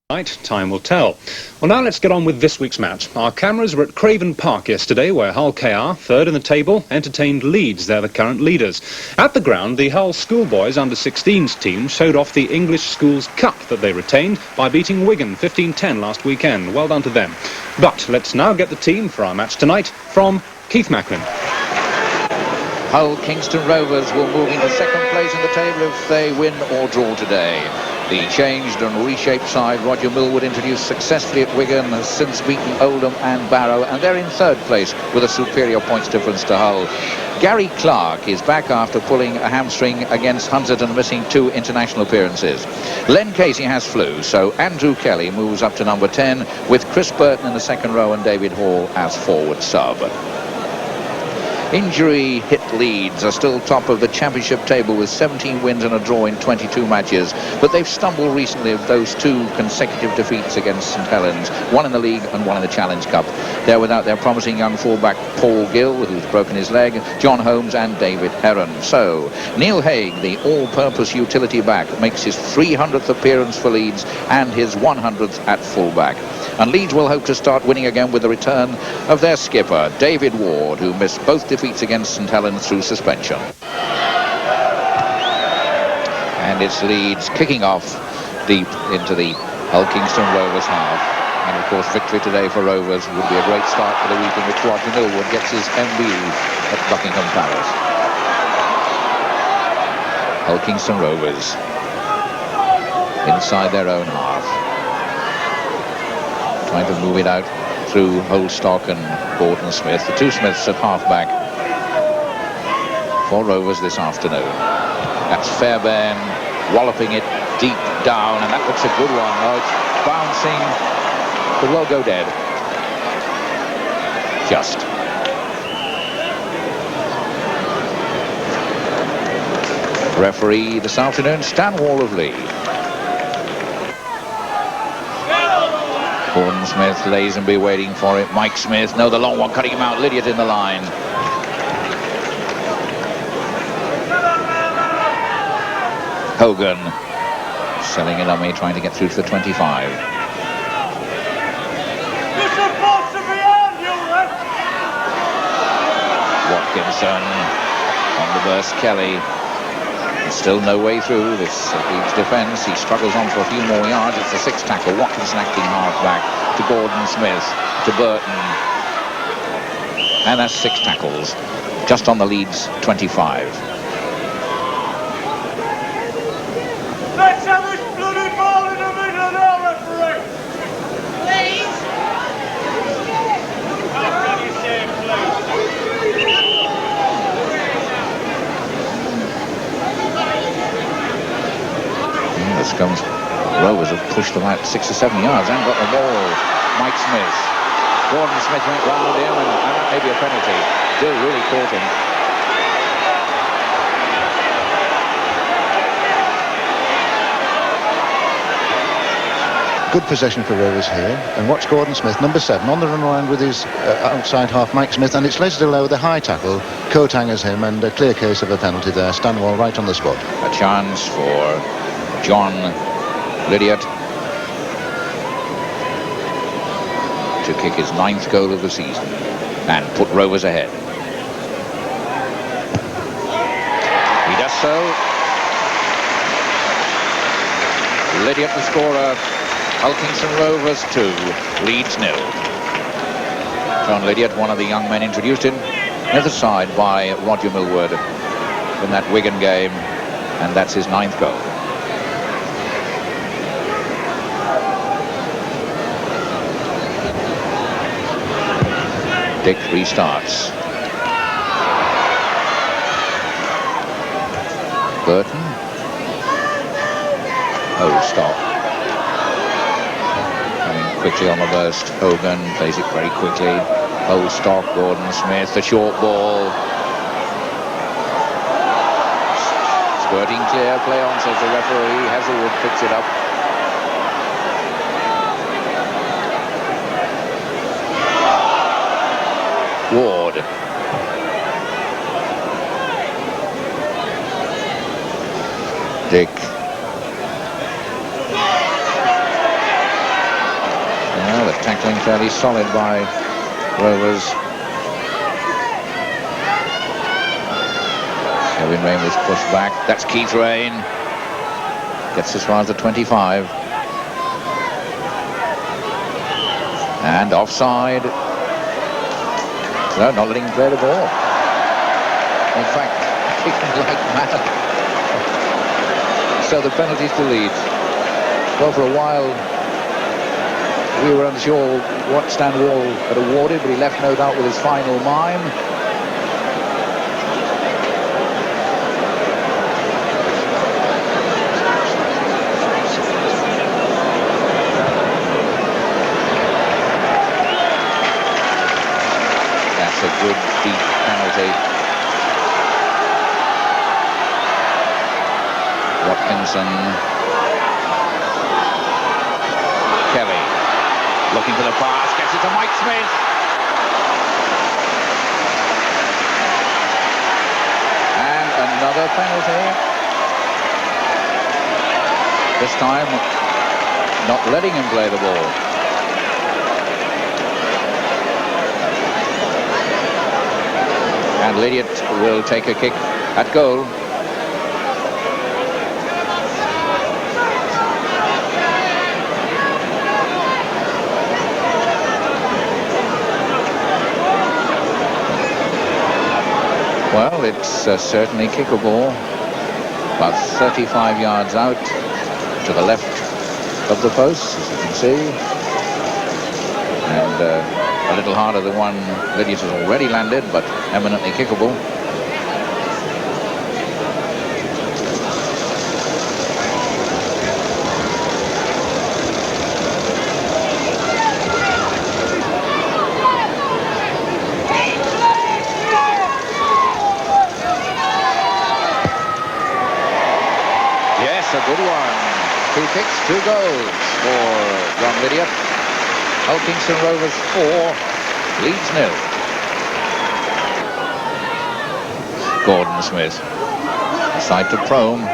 Time will tell. Well, now let's get on with this week's match. Our cameras were at Craven Park yesterday, where Hull KR, third in the table, entertained Leeds. They're the current leaders. At the ground, the Hull Schoolboys under-16s team showed off the English Schools Cup that they retained by beating Wigan 15-10 last weekend. Well done to them. But let's now get the team for our match tonight from Keith Macklin. Hull Kingston Rovers will move into second place in the table if they win or draw today. The changed and reshaped side, Roger Millwood, introduced successfully at Wigan, has since beaten Oldham and Barrow, and they're in third place with a superior points difference to Hull. Gary Clark is back after pulling a hamstring against Hunsdon, missing 2 international appearances. Len Casey has flu, so Andrew Kelly moves up to number 10 with Chris Burton in the second row and David Hall as forward sub. Injury hit Leeds are still top of the championship table with 17 wins and a draw in 22 matches, but they've stumbled recently with those 2 consecutive defeats against St Helens, one in the league and one in the Challenge Cup. They're without their promising young fullback Paul Gill, who's broken his leg, John Holmes and David Heron. So Neil Haig, the all-purpose utility back, makes his 300th appearance for Leeds and his 100th at fullback. And Leeds will hope to start winning again with the return of their skipper, David Ward, who missed both defeats against St Helens through suspension. And it's Leeds kicking off deep into the Hull Kingston Rovers half. And of course, victory today for Rovers would be a great start for the week in which Roger Millwood gets his MBE at Buckingham Palace. Hull Kingston Rovers inside their own half, trying to move it out through Holstock and Gordon Smith. The 2 Smiths at half-back for Rovers this afternoon. That's Fairbairn walloping it deep down, and that looks a good one. Oh, it's bouncing. Could well go dead. Just. Referee this afternoon, Stan Wall of Lee. Gordon Smith, Lazenby waiting for it. Mike Smith, no, the long one cutting him out. Lydiate in the line. Hogan selling it on me, trying to get through to the 25. Watkinson on the burst. Kelly. Still no way through this Leeds defence. He struggles on for a few more yards. It's the 6th tackle. Watkinson acting half-back to Gordon Smith, to Burton. And that's 6 tackles just on the Leeds 25. Let's have this bloody ball in the middle now, referee! Please! How can you say please? This comes. Rovers have pushed them out 6 or 7 yards and got the ball. Mike Smith. Gordon Smith went round him, and that may be a penalty. Still really caught him. Good possession for Rovers here, and watch Gordon Smith, number 7, on the run around with his outside half Mike Smith, and it's Lesdale with a high tackle, coat hangers him, and a clear case of a penalty there. Stanwell right on the spot. A chance for John Lydiate to kick his 9th goal of the season and put Rovers ahead. He does so. Lydiate the scorer. Hull Kingston Rovers 2, Leeds 0. John Lydiate, one of the young men introduced in the other side by Roger Millwood in that Wigan game, and that's his 9th goal. Dick restarts. Burton. Oh, stop. Coming quickly on the burst. Hogan plays it very quickly. Holstock, Gordon Smith, the short ball. Squirting clear, play on, says the referee. Hazelwood picks it up. Ward. Dick. tackling fairly solid by Rovers. Kevin Rain was pushed back. That's Keith Rain. Gets as far as the 25. And offside. No, not letting him play the ball. In fact, kicking like mad. So the penalties to Leeds. Well, for a while, we were unsure what Stan Wall had awarded, but he left no doubt with his final mime. That's a good, deep penalty. Watkinson. Kelly. Looking for the pass, gets it to Mike Smith. And another penalty. This time, not letting him play the ball. And Lydiate will take a kick at goal. Well, it's certainly kickable. About 35 yards out to the left of the post, as you can see. And a little harder than one Lydiate has already landed, but eminently kickable. A good one. 2 kicks, 2 goals for John Lydiate. Kingston Rovers 4, Leeds 0. Gordon Smith. Side to Prome.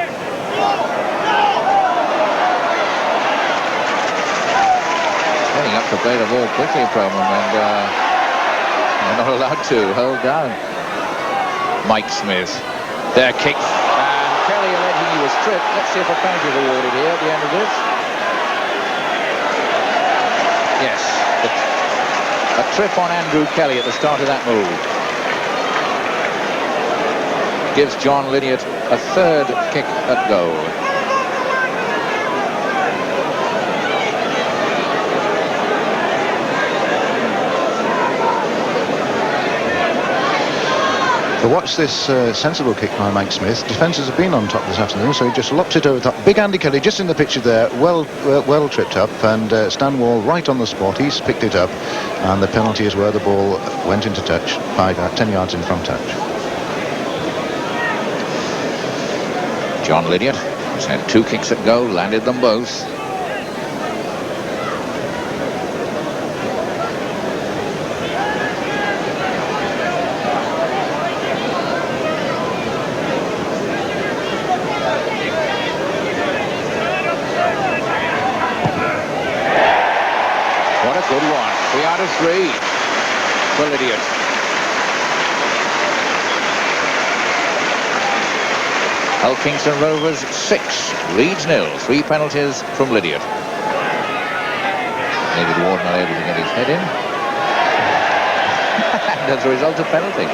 Getting up to play the ball quickly, Prome, and they're not allowed to. Held down. Mike Smith. Their kick. Kelly alleging he was tripped. Let's see if a penalty is awarded here at the end of this. Yes. A trip on Andrew Kelly at the start of that move. Gives John Lydiate a 3rd kick at goal. But watch this sensible kick by Mike Smith. Defenders have been on top this afternoon, so he just lops it over the top. Big Andy Kelly just in the picture there, well tripped up, and Stan Wall right on the spot. He's picked it up, and the penalty is where the ball went into touch, 10 yards in from touch. John Lydiate has had 2 kicks at goal, landed them both. Good one. 3 out of 3 for Lydiate. Kingston Rovers 6, Leeds 0. 3 penalties from Lydiate. David Ward not able to get his head in. And as a result, a penalty.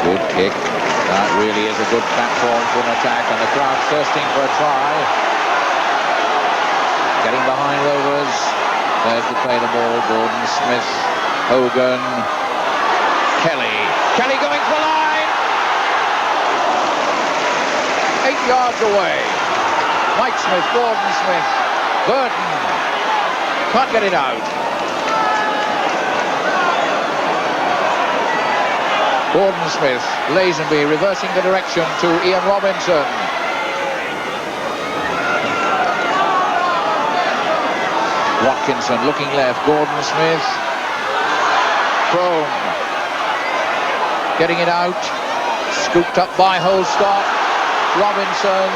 Good kick. That really is a good platform for an attack, and the crowd thirsting for a try. Getting behind Rovers. There's to play the ball. Gordon Smith, Hogan, Kelly. Kelly going for the line. 8 yards away. Mike Smith, Gordon Smith, Burton. Can't get it out. Gordon Smith, Lazenby reversing the direction to Ian Robinson. Watkinson looking left. Gordon Smith. Crone getting it out. Scooped up by Holstock. Robinson.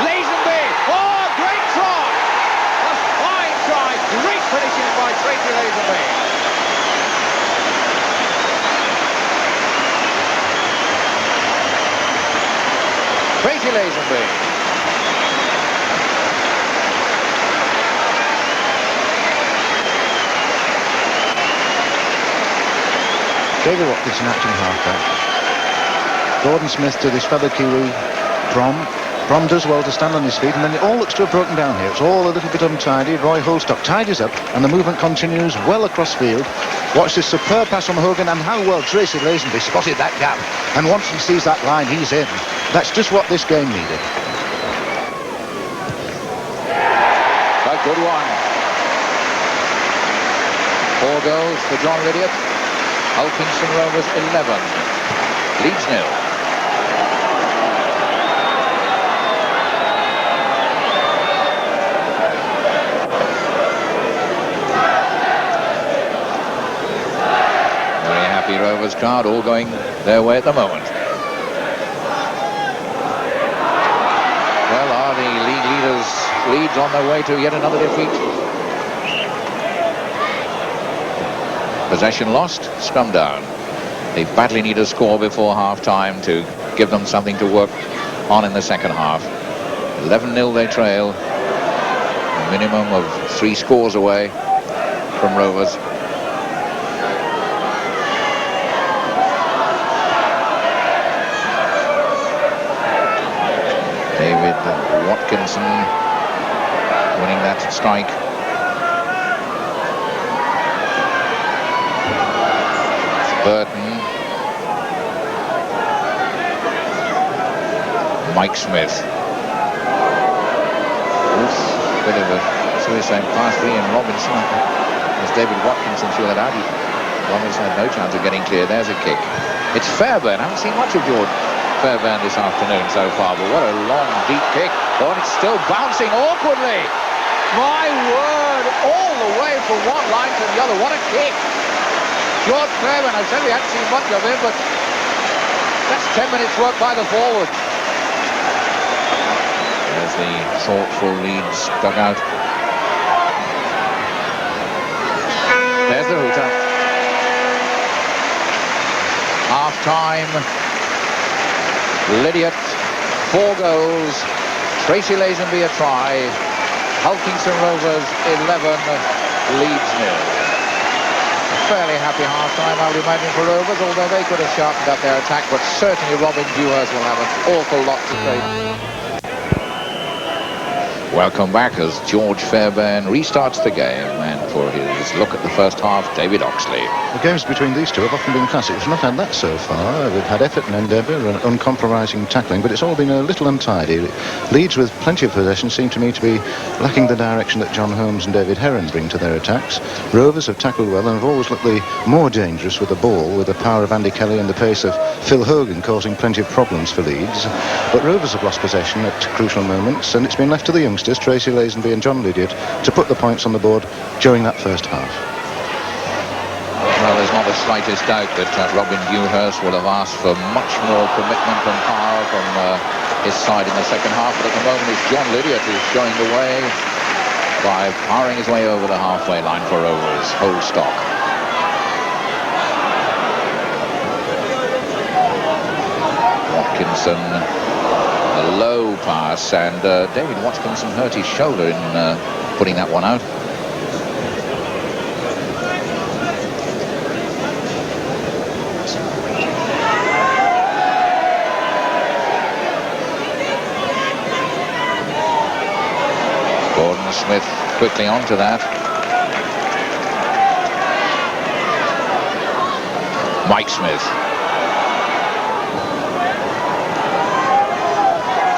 Lazenby. Oh, great try. A fine try. Great finishing by Tracy Lazenby. Tracy Lazenby. David Watkinson acting halfback. Gordon Smith to this fellow Kiwi, Prom. Prom does well to stand on his feet, and then it all looks to have broken down here. It's all a little bit untidy. Roy Holstock tidies up, and the movement continues well across field. Watch this superb pass from Hogan, and how well Tracy Lazenby spotted that gap. And once he sees that line, he's in. That's just what this game needed. A good one. 4 goals for John Lydiate. Hulkingston Rovers 11. Leeds 0. Very happy Rovers crowd, all going their way at the moment. Well, are the league leaders Leeds on their way to yet another defeat? Possession lost, scrum down. They badly need a score before half-time to give them something to work on in the second half. 11-0 they trail. A minimum of 3 scores away from Rovers. David Watkinson winning that strike. Burton. Mike Smith. Oof, bit of a suicide pass free, and Robinson, as David Watkinson threw that out, Robinson had no chance of getting clear. There's a kick. It's Fairbairn. I haven't seen much of George Fairbairn this afternoon so far, but what a long, deep kick. Oh, and it's still bouncing awkwardly. My word, all the way from one line to the other. What a kick. George Fairbairn, I said we hadn't seen much of him, but that's 10 minutes work by the forward. There's the thoughtful Leeds dugout. There's the hooter. Half-time. Lydiate, 4 goals. Tracy Lazenby a try. Hulkingston Rovers 11, Leeds 0. Fairly happy half-time, I would imagine, for Rovers, although they could have sharpened up their attack, but certainly Robin Dewhurst will have an awful lot to say. Welcome back as George Fairbairn restarts the game, and for his look at the first half, David Oxley. The games between these two have often been classic. We've not had that so far. We've had effort and endeavour and uncompromising tackling, but it's all been a little untidy. Leeds, with plenty of possession, seem to me to be lacking the direction that John Holmes and David Heron bring to their attacks. Rovers have tackled well and have always looked the more dangerous with the ball, with the power of Andy Kelly and the pace of Phil Hogan causing plenty of problems for Leeds. But Rovers have lost possession at crucial moments, and it's been left to the youngsters, Tracy Lazenby and John Lydiate, to put the points on the board during that first half. Well, there's not the slightest doubt that Robin Dewhurst will have asked for much more commitment and power from his side in the second half, but at the moment it's John Lydiate who's showing the way by powering his way over the halfway line for Rovers. Holstock. Watkinson, a low pass, and David Watkinson hurt his shoulder in putting that one out. Gordon Smith quickly onto that. Mike Smith.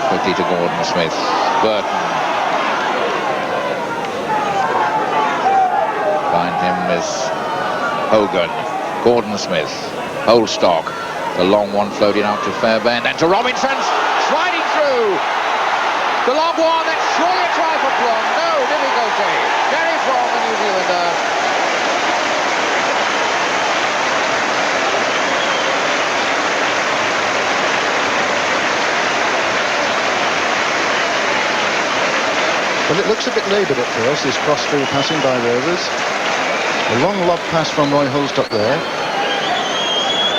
Quickly to Gordon Smith. Burton. Behind him is Hogan. Gordon Smith. Holstock. The long one floating out to Fairbairn. Then to Robinson. Sliding through. The long one. That's surely a try for Plum. No difficulty. Gary Plum Well, it looks a bit laboured at first, this cross-field passing by Rovers. A long lob pass from Roy Hulstop there.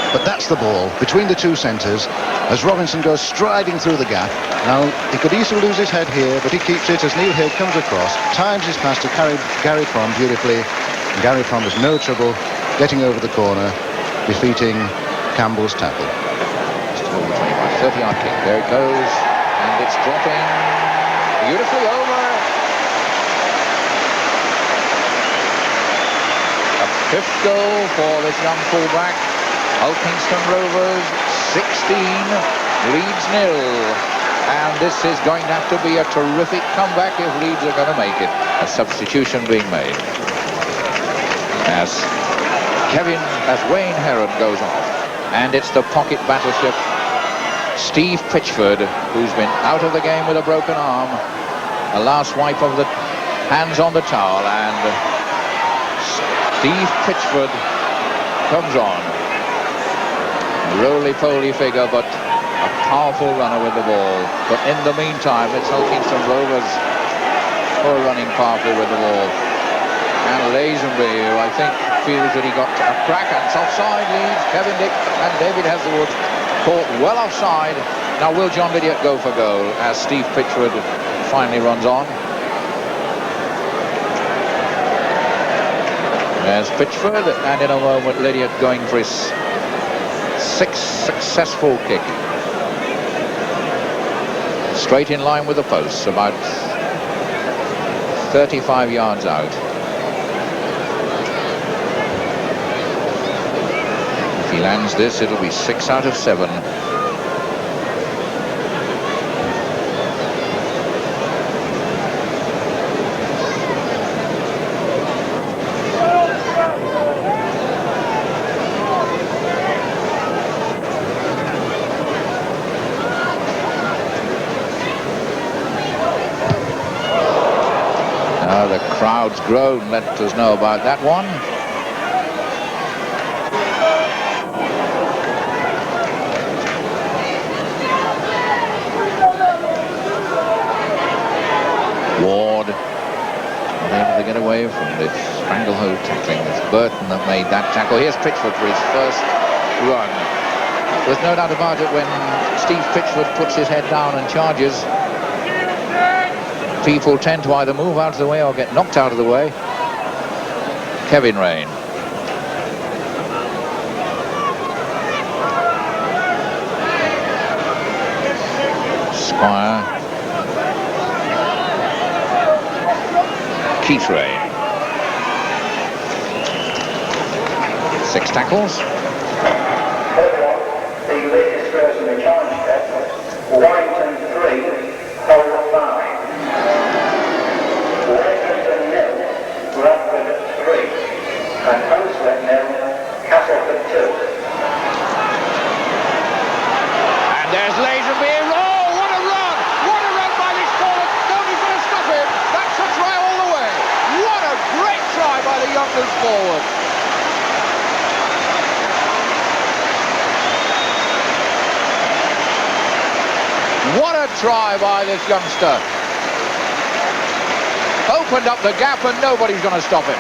But that's the ball between the two centres as Robinson goes striding through the gap. Now, he could easily lose his head here, but he keeps it as Neil Haig comes across, times his pass to Gary Prom beautifully. And Gary Prom has no trouble getting over the corner, defeating Campbell's tackle. Just over 25, 30-yard kick. There it goes. And it's dropping beautifully over. A fifth goal for this young fullback. Kingston Rovers 16, Leeds 0. And this is going to have to be a terrific comeback if Leeds are going to make it. A substitution being made. As Wayne Heron goes off. And it's the pocket battleship Steve Pitchford, who's been out of the game with a broken arm. A last wipe of the hands on the towel, and Steve Pitchford comes on. Roly-poly figure, but a powerful runner with the ball. But in the meantime, it's Kingston Rovers who are running powerfully with the ball. And Lazenby, who I think feels that he got a crack, and it's offside. Leeds, Kevin Dick and David Heatherwood caught well offside. Now will John Lydiate go for goal as Steve Pitchford finally runs on? There's Pitchford, and in a moment Lydiate going for his 6th successful kick. Straight in line with the posts, about 35 yards out. If he lands this, it'll be 6 out of 7. Crowd's groan let us know about that one. Ward not able to get away from this stranglehold tackling. It's Burton that made that tackle. Here's Pitchford for his first run. There's no doubt about it, when Steve Pitchford puts his head down and charges, people tend to either move out of the way or get knocked out of the way. Kevin Rain. Squire. Keith Rain. 6 tackles. The latest version of the challenge test, Warrington 3, Hull 5. Warrington 0, Bradford 3, and Hunslet 0, Castleford 2. And there's Lazenby. Oh, what a run! What a run by this forward! Nobody's going to stop him. That's a try all the way. What a great try by the Yonkers forward. What a try by this youngster. Opened up the gap and nobody's going to stop him.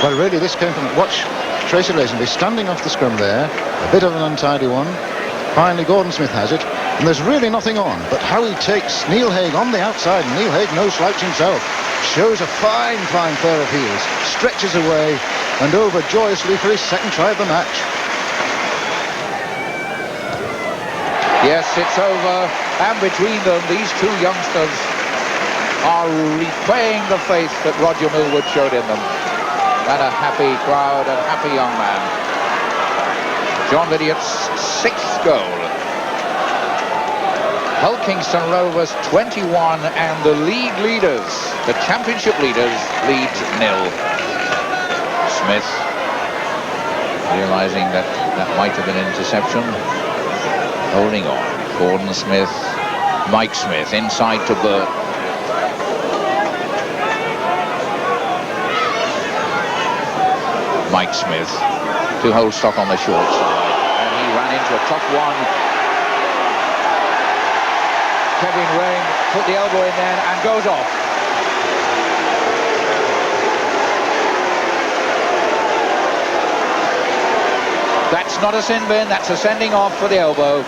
Well, really, this came from... Watch Tracy Lazenby standing off the scrum there. A bit of an untidy one. Finally, Gordon Smith has it. And there's really nothing on. But how he takes Neil Haig on the outside. And Neil Haig, no slouch himself. Shows a fine, fine pair of heels. Stretches away and over joyously for his second try of the match. Yes, it's over. And between them, these two youngsters are repaying the faith that Roger Millwood showed in them. And a happy crowd and happy young man. John Lydiate's 6th goal. Hull Kingston Rovers 21 and the league leaders, the championship leaders, Leeds 0. Smith, realizing that that might have been an interception, holding on. Gordon Smith, Mike Smith inside to Burt. Mike Smith to hold stock on the short side, and he ran into a tough one. Kevin Rain put the elbow in then and goes off. That's not a sin bin, that's a sending off for the elbow.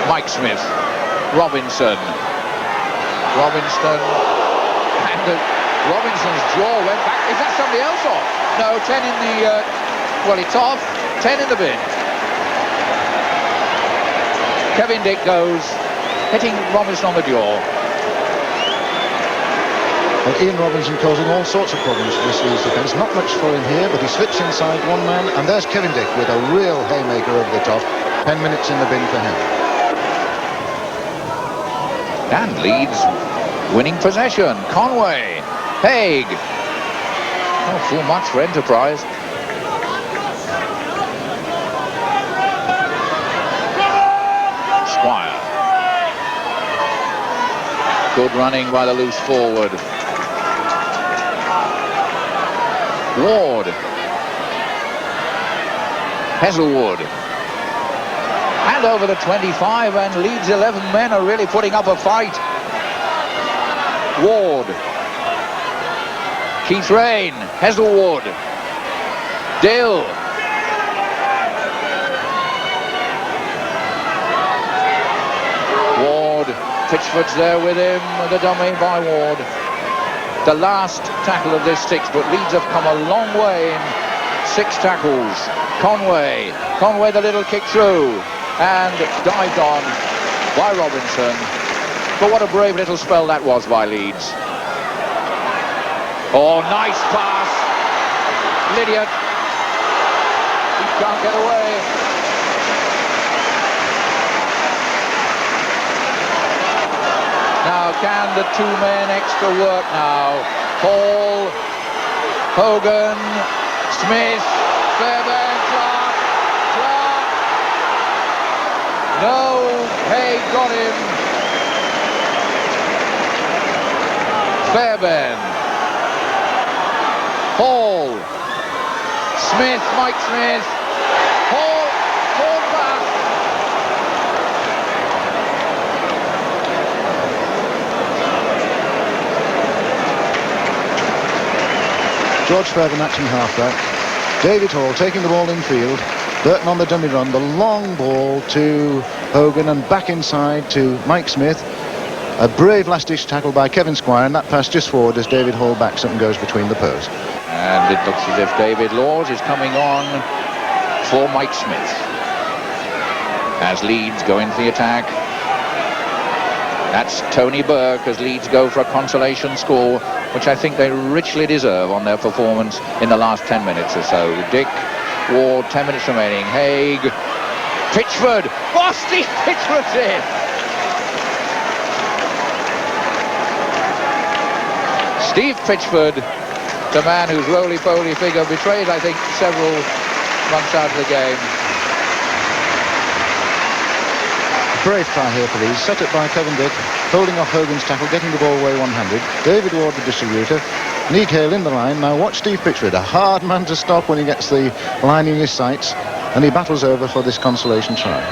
Mike Smith, Robinson, and Robinson's jaw went back. Is that somebody else off? No, 10 in the, well, it's off, 10 in the bin. Kevin Dick goes, hitting Robinson on the jaw. And Ian Robinson causing all sorts of problems for this Leeds defence. Not much for him here, but he slips inside one man, and there's Kevin Dick with a real haymaker over the top. 10 minutes in the bin for him. And Leeds winning possession. Conway, Haig. Not full much for Enterprise. Squire. Good running by the loose forward. Ward. Heselwood. And over the 25, and Leeds 11 men are really putting up a fight. Ward. Keith Rain. Heselwood. Dill. Ward. Pitchford's there with him. The dummy by Ward. The last tackle of this 6, but Leeds have come a long way in 6 tackles. Conway the little kick through and dived on by Robinson. But what a brave little spell that was by Leeds. Oh, nice pass. Lydiard. He can't get away. Now, can the 2 men extra work now? Hall, Hogan, Smith, Fairbairn, Clark. No, Haig got him. Fairbairn. Hall. Smith, Mike Smith. Hall back. George Fairbairn acting halfback. David Hall taking the ball in field. Burton on the dummy run. The long ball to Hogan and back inside to Mike Smith. A brave last-ditch tackle by Kevin Squire, and that pass just forward as David Hall backs up and goes between the posts. And it looks as if David Laws is coming on for Mike Smith. As Leeds go into the attack. That's Tony Burke as Leeds go for a consolation score, which I think they richly deserve on their performance in the last 10 minutes or so. Dick, Ward, 10 minutes remaining. Haig, Pitchford. Oh, Steve Pitchford's in. Steve Pitchford, the man whose roly-poly figure betrayed, I think, several months out of the game. Brave try here for these, set up by Kevin Dick, holding off Hogan's tackle, getting the ball away one-handed. David Ward, the distributor. Nick Hale in the line. Now watch Steve Pitchford, a hard man to stop when he gets the line in his sights, and he battles over for this consolation try.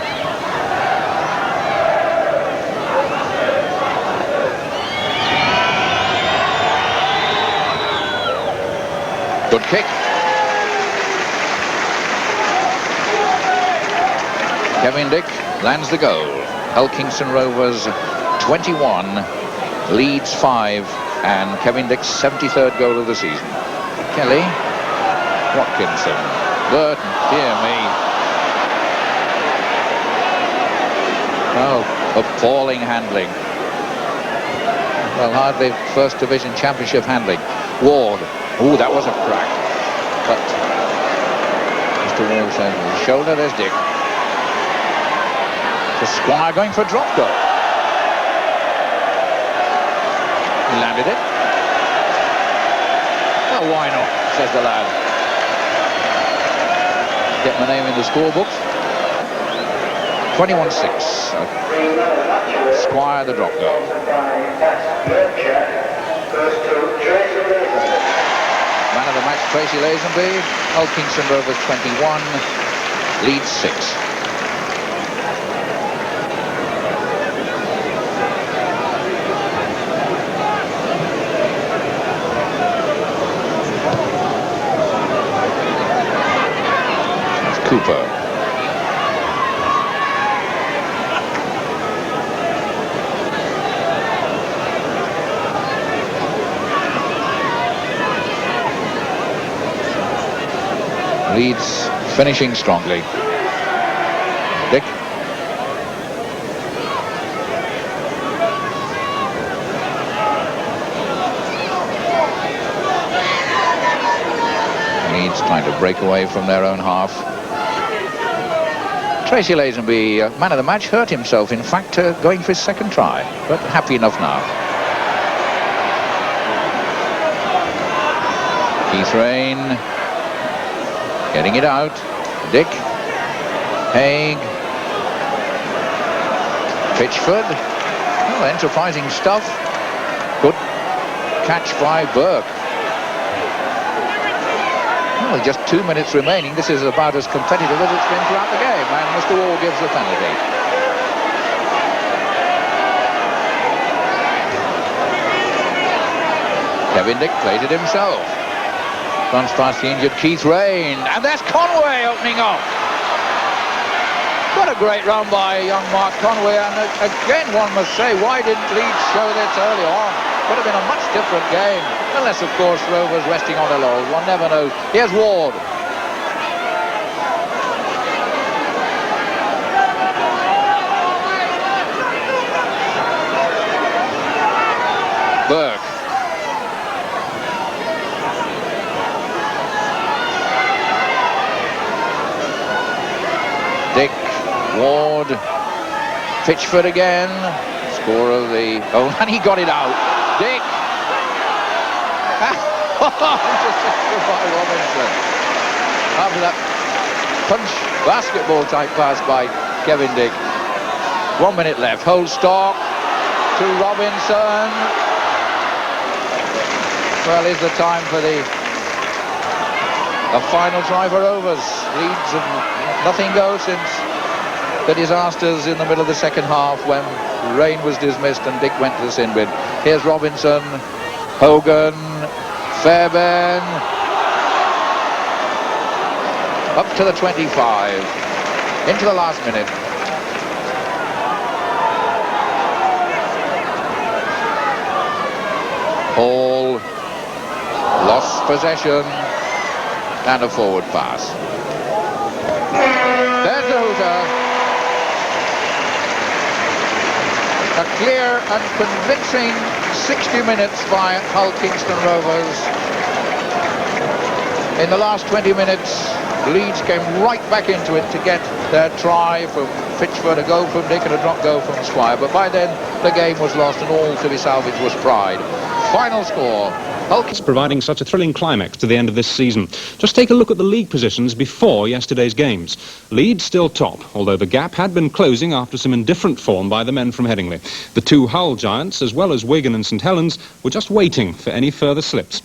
Good kick. Kevin Dick lands the goal. Hull Kingston Rovers 21, Leeds 5, and Kevin Dick's 73rd goal of the season. Kelly, Watkinson, Burton, dear me. Oh, appalling handling. Well, hardly First Division Championship handling. Ward. Oh, that was a crack. But Mr. Ward says with his shoulder, there's Dick. The Squire going for a drop goal. He landed it. Well, why not, says the lad. Get my name in the scorebook. 21-6. Squire the drop goal. Man of the match That's Tracy Lazenby. Hull Kingston Rovers 21, Leeds 6. That's Cooper. Leeds finishing strongly. Dick. Leeds trying to break away from their own half. Tracy Lazenby, man of the match, hurt himself, in fact, going for his second try, but happy enough now. Keith Rain getting it out. Dick. Haig. Pitchford. Oh, enterprising stuff. Good catch by Burke. Well, just 2 minutes remaining. This is about as competitive as it's been throughout the game, and Mr. Wall gives the penalty. Kevin Dick played it himself. Runs past the injured Keith Rain, and there's Conway opening up. What a great run by young Mark Conway, and again one must say, why didn't Leeds show this early on? Would have been a much different game, unless of course Rovers resting on their laurels. One never knows. Here's Ward. Burke. Dick, Ward, Pitchford again, score of the... Oh, and he got it out. Dick. Intercepted by Robinson. After that punch basketball type pass by Kevin Dick. 1 minute left. Holstock to Robinson. Well, is the time for the final try for Rovers. Leeds have nothing goes since the disasters in the middle of the second half when Rain was dismissed and Dick went to the sin bin. Here's Robinson, Hogan, Fairbairn, up to the 25, into the last minute. Hall lost possession and a forward pass. There's the hooter. A clear and convincing 60 minutes by Hull Kingston Rovers. In the last 20 minutes, Leeds came right back into it to get their try from Pitchford, a goal from Dick and a drop goal from Squire. But by then, the game was lost and all to be salvaged was pride. Final score. It's providing such a thrilling climax to the end of this season. Just take a look at the league positions before yesterday's games. Leeds still top, although the gap had been closing after some indifferent form by the men from Headingley. The two Hull giants, as well as Wigan and St Helens, were just waiting for any further slips.